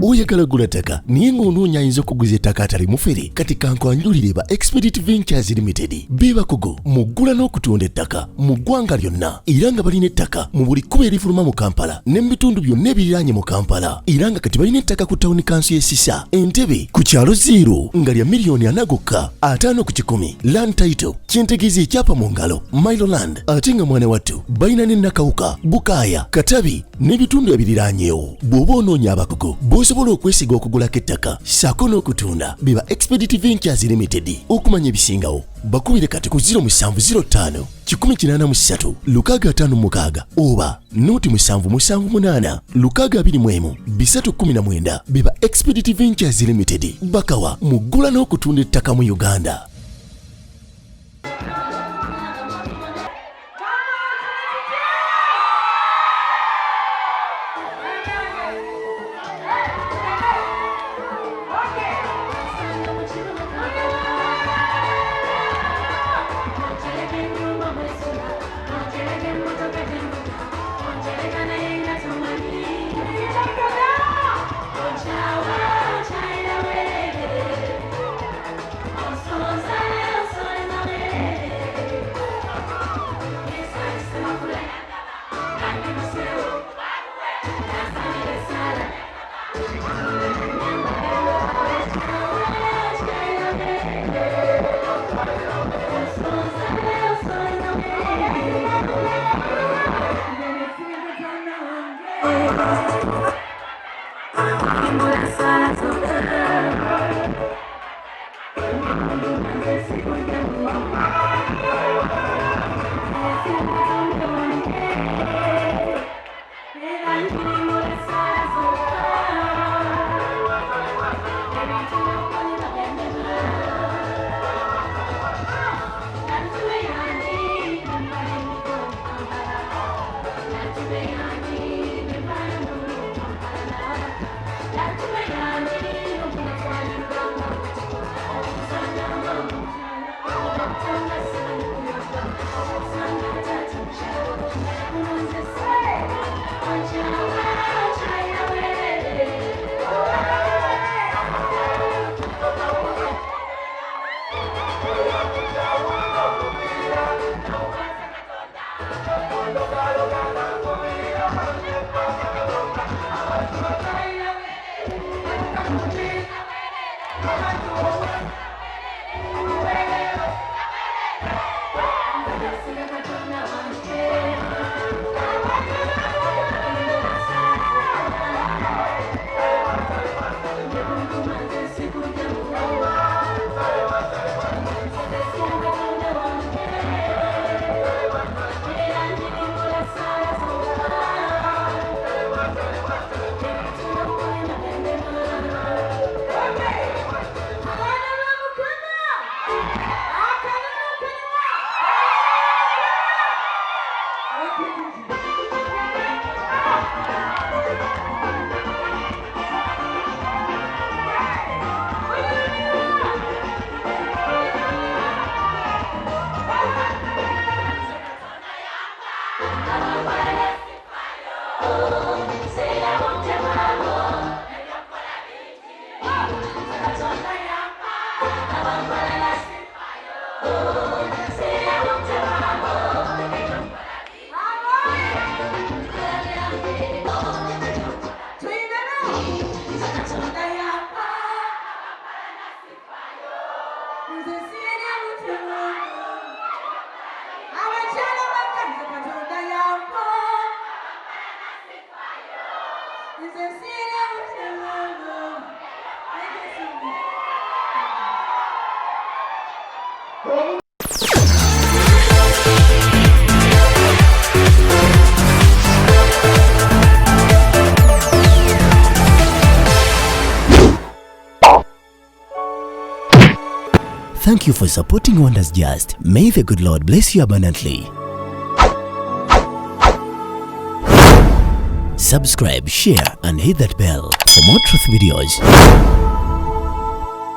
oyagala gula ttaka naye ng'onoonya ayinza okuguza ettaka atali mufere kati kankwanjulire ba Expedit Ventures Limited beebakugu mu ggula n'okutunda ettaka mu ggwanga lyonna era nga balina ettaka mu buli kkubo erifuluma mu Kampala ne mu bitundu byonna ebiriraanye mu Kampala era nga kati balina ettaka ku tawuni kansu y'e Sisa Entebbe ku kyalo 0 nga lya miliyoni 4 gokka 5 ku 10 land title kyentegeeza ekyapa mu ngalo Miloland ate nga mwana wattu balina ne Nakawuka Bukaaya Katabi n'ebitundu ebiriraanyeewo bw'oba onoonya abakugu bw'osobola okwesiga okugulako ettaka ssaako n'okutunda biba Expedit Ventures Limited okumanya ebisingawo bakubire kati ku 0705 183 656 oba noti 778 621 319 biba Expedit Ventures Limited bakawa mu ggula n'okutunda ettaka mu Uganda. Thank you for supporting Wonders Just. May the good Lord bless you abundantly. Subscribe, share, and hit that bell for more truth videos.